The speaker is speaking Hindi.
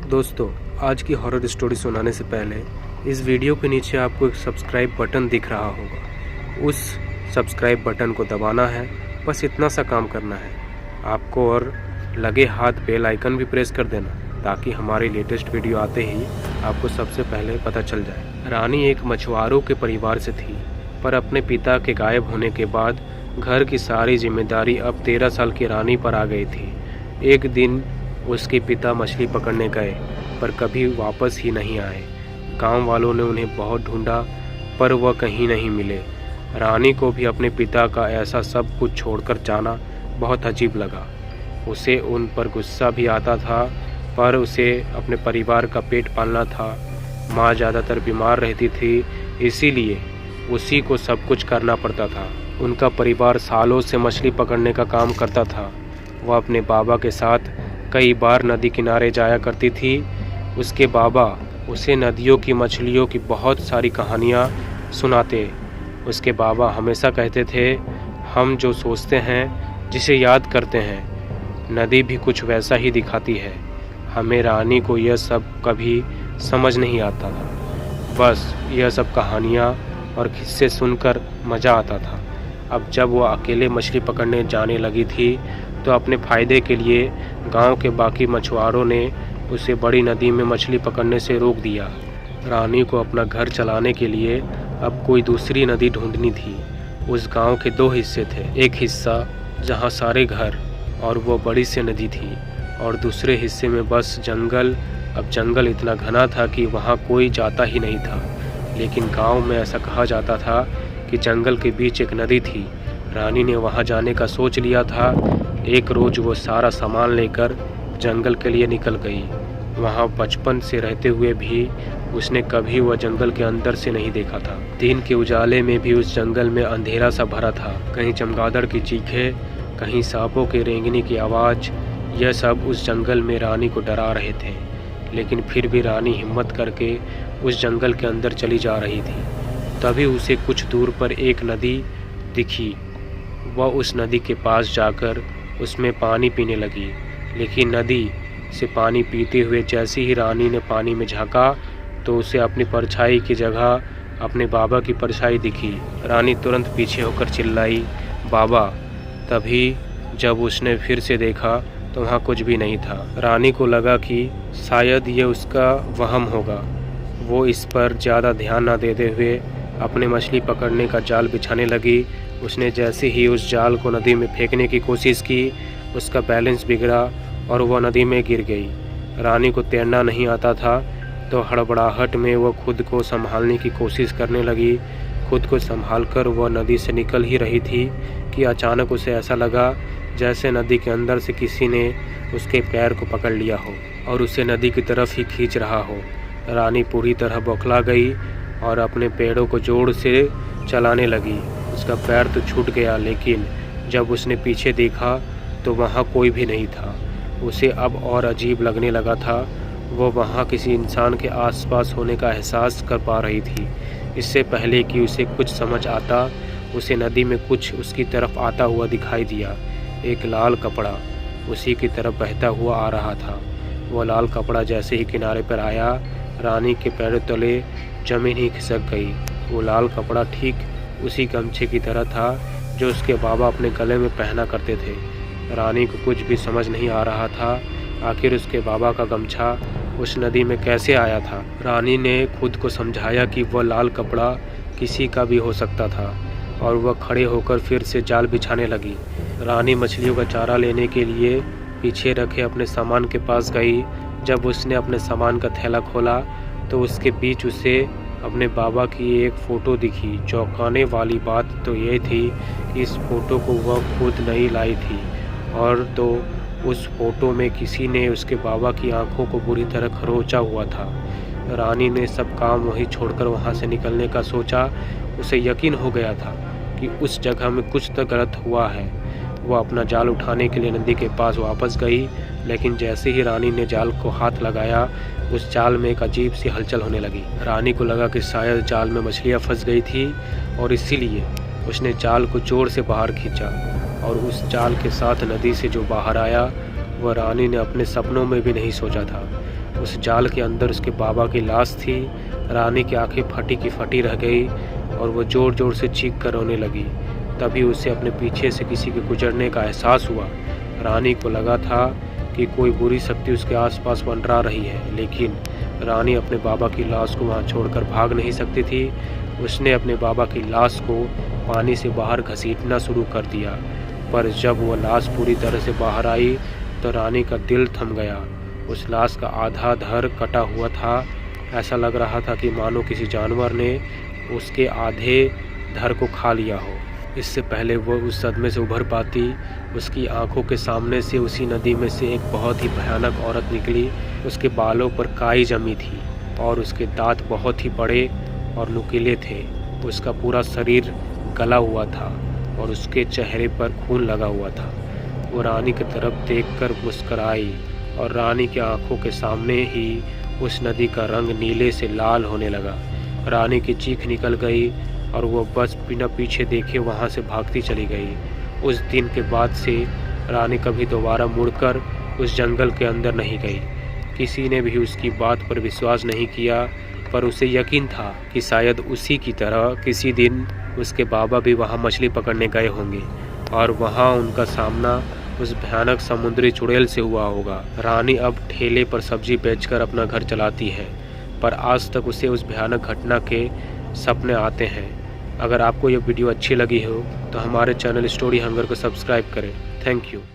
दोस्तों, आज की हॉरर स्टोरी सुनाने से पहले इस वीडियो के नीचे आपको एक सब्सक्राइब बटन दिख रहा होगा। उस सब्सक्राइब बटन को दबाना है, बस इतना सा काम करना है आपको, और लगे हाथ बेल आइकन भी प्रेस कर देना ताकि हमारी लेटेस्ट वीडियो आते ही आपको सबसे पहले पता चल जाए। रानी एक मछुआरों के परिवार से थी, पर अपने पिता के गायब होने के बाद घर की सारी जिम्मेदारी अब 13 साल की रानी पर आ गई थी। एक दिन उसके पिता मछली पकड़ने गए, पर कभी वापस ही नहीं आए। गांव वालों ने उन्हें बहुत ढूंढा, पर वह कहीं नहीं मिले। रानी को भी अपने पिता का ऐसा सब कुछ छोड़कर जाना बहुत अजीब लगा। उसे उन पर गुस्सा भी आता था, पर उसे अपने परिवार का पेट पालना था। माँ ज़्यादातर बीमार रहती थी, इसीलिए उसी को सब कुछ करना पड़ता था। उनका परिवार सालों से मछली पकड़ने का काम करता था। वह अपने बाबा के साथ कई बार नदी किनारे जाया करती थी। उसके बाबा उसे नदियों की मछलियों की बहुत सारी कहानियाँ सुनाते। उसके बाबा हमेशा कहते थे, हम जो सोचते हैं, जिसे याद करते हैं, नदी भी कुछ वैसा ही दिखाती है। हमें रानी को यह सब कभी समझ नहीं आता था। बस यह सब कहानियाँ और किस्से सुनकर मज़ा आता था। अब जब वह अकेले मछली पकड़ने जाने लगी थी, तो अपने फ़ायदे के लिए गांव के बाकी मछुआरों ने उसे बड़ी नदी में मछली पकड़ने से रोक दिया। रानी को अपना घर चलाने के लिए अब कोई दूसरी नदी ढूंढनी थी। उस गांव के दो हिस्से थे, एक हिस्सा जहां सारे घर और वो बड़ी सी नदी थी, और दूसरे हिस्से में बस जंगल। अब जंगल इतना घना था कि वहां कोई जाता ही नहीं था, लेकिन गाँव में ऐसा कहा जाता था कि जंगल के बीच एक नदी थी। रानी ने वहां जाने का सोच लिया था। एक रोज़ वो सारा सामान लेकर जंगल के लिए निकल गई। वहाँ बचपन से रहते हुए भी उसने कभी वह जंगल के अंदर से नहीं देखा था। दिन के उजाले में भी उस जंगल में अंधेरा सा भरा था। कहीं चमगादड़ की चीखें, कहीं सांपों के रेंगने की आवाज़, यह सब उस जंगल में रानी को डरा रहे थे। लेकिन फिर भी रानी हिम्मत करके उस जंगल के अंदर चली जा रही थी। तभी उसे कुछ दूर पर एक नदी दिखी। वह उस नदी के पास जाकर उसमें पानी पीने लगी, लेकिन नदी से पानी पीते हुए जैसे ही रानी ने पानी में झांका, तो उसे अपनी परछाई की जगह अपने बाबा की परछाई दिखी। रानी तुरंत पीछे होकर चिल्लाई, बाबा। तभी जब उसने फिर से देखा तो वहाँ कुछ भी नहीं था। रानी को लगा कि शायद ये उसका वहम होगा। वो इस पर ज़्यादा ध्यान न देते हुए अपने मछली पकड़ने का जाल बिछाने लगी। उसने जैसे ही उस जाल को नदी में फेंकने की कोशिश की, उसका बैलेंस बिगड़ा और वह नदी में गिर गई। रानी को तैरना नहीं आता था, तो हड़बड़ाहट में वह खुद को संभालने की कोशिश करने लगी। खुद को संभालकर वह नदी से निकल ही रही थी कि अचानक उसे ऐसा लगा जैसे नदी के अंदर से किसी ने उसके पैर को पकड़ लिया हो और उसे नदी की तरफ ही खींच रहा हो। रानी पूरी तरह बौखला गई और अपने पैरों को जोर से चलाने लगी। उसका पैर तो छूट गया, लेकिन जब उसने पीछे देखा तो वहाँ कोई भी नहीं था। उसे अब और अजीब लगने लगा था। वो वहाँ किसी इंसान के आसपास होने का एहसास कर पा रही थी। इससे पहले कि उसे कुछ समझ आता, उसे नदी में कुछ उसकी तरफ आता हुआ दिखाई दिया। एक लाल कपड़ा उसी की तरफ बहता हुआ आ रहा था। वह लाल कपड़ा जैसे ही किनारे पर आया, रानी के पैरों तले जमीन ही खिसक गई। वो लाल कपड़ा ठीक उसी गमछे की तरह था जो उसके बाबा अपने गले में पहना करते थे। रानी को कुछ भी समझ नहीं आ रहा था, आखिर उसके बाबा का गमछा उस नदी में कैसे आया था। रानी ने खुद को समझाया कि वह लाल कपड़ा किसी का भी हो सकता था, और वह खड़े होकर फिर से जाल बिछाने लगी। रानी मछलियों का चारा लेने के लिए पीछे रखे अपने सामान के पास गई। जब उसने अपने सामान का थैला खोला, तो उसके बीच उसे अपने बाबा की एक फ़ोटो दिखी। चौंकाने वाली बात तो ये थी कि इस फ़ोटो को वह खुद नहीं लाई थी, और तो उस फ़ोटो में किसी ने उसके बाबा की आंखों को बुरी तरह खरोंचा हुआ था। रानी ने सब काम वहीं छोड़कर वहां से निकलने का सोचा। उसे यकीन हो गया था कि उस जगह में कुछ तो गलत हुआ है। वह अपना जाल उठाने के लिए नदी के पास वापस गई, लेकिन जैसे ही रानी ने जाल को हाथ लगाया, उस जाल में एक अजीब सी हलचल होने लगी। रानी को लगा कि शायद जाल में मछलियाँ फंस गई थी, और इसीलिए उसने जाल को जोर से बाहर खींचा, और उस जाल के साथ नदी से जो बाहर आया, वह रानी ने अपने सपनों में भी नहीं सोचा था। उस जाल के अंदर उसके बाबा की लाश थी। रानी की आंखें फटी की फटी रह गई और वो ज़ोर ज़ोर से चीख कर रोने लगी। तभी उसे अपने पीछे से किसी के गुजरने का एहसास हुआ। रानी को लगा था कि कोई बुरी शक्ति उसके आसपास मंडरा रही है, लेकिन रानी अपने बाबा की लाश को वहाँ छोड़कर भाग नहीं सकती थी। उसने अपने बाबा की लाश को पानी से बाहर घसीटना शुरू कर दिया, पर जब वह लाश पूरी तरह से बाहर आई तो रानी का दिल थम गया। उस लाश का आधा धड़ कटा हुआ था। ऐसा लग रहा था कि मानो किसी जानवर ने उसके आधे धड़ को खा लिया हो। इससे पहले वो उस सदमे से उभर पाती, उसकी आंखों के सामने से उसी नदी में से एक बहुत ही भयानक औरत निकली। उसके बालों पर काई जमी थी और उसके दांत बहुत ही बड़े और नुकीले थे। उसका पूरा शरीर गला हुआ था और उसके चेहरे पर खून लगा हुआ था। वो रानी की तरफ देखकर मुस्कुराई और रानी की आंखों के सामने ही उस नदी का रंग नीले से लाल होने लगा। रानी की चीख निकल गई और वो बस बिना पीछे देखे वहाँ से भागती चली गई। उस दिन के बाद से रानी कभी दोबारा मुड़कर उस जंगल के अंदर नहीं गई। किसी ने भी उसकी बात पर विश्वास नहीं किया, पर उसे यकीन था कि शायद उसी की तरह किसी दिन उसके बाबा भी वहाँ मछली पकड़ने गए होंगे और वहाँ उनका सामना उस भयानक समुद्री चुड़ैल से हुआ होगा। रानी अब ठेले पर सब्जी बेचकर अपना घर चलाती है, पर आज तक उसे उस भयानक घटना के सपने आते हैं। अगर आपको यह वीडियो अच्छी लगी हो तो हमारे चैनल स्टोरी हंगर को सब्सक्राइब करें। Thank you.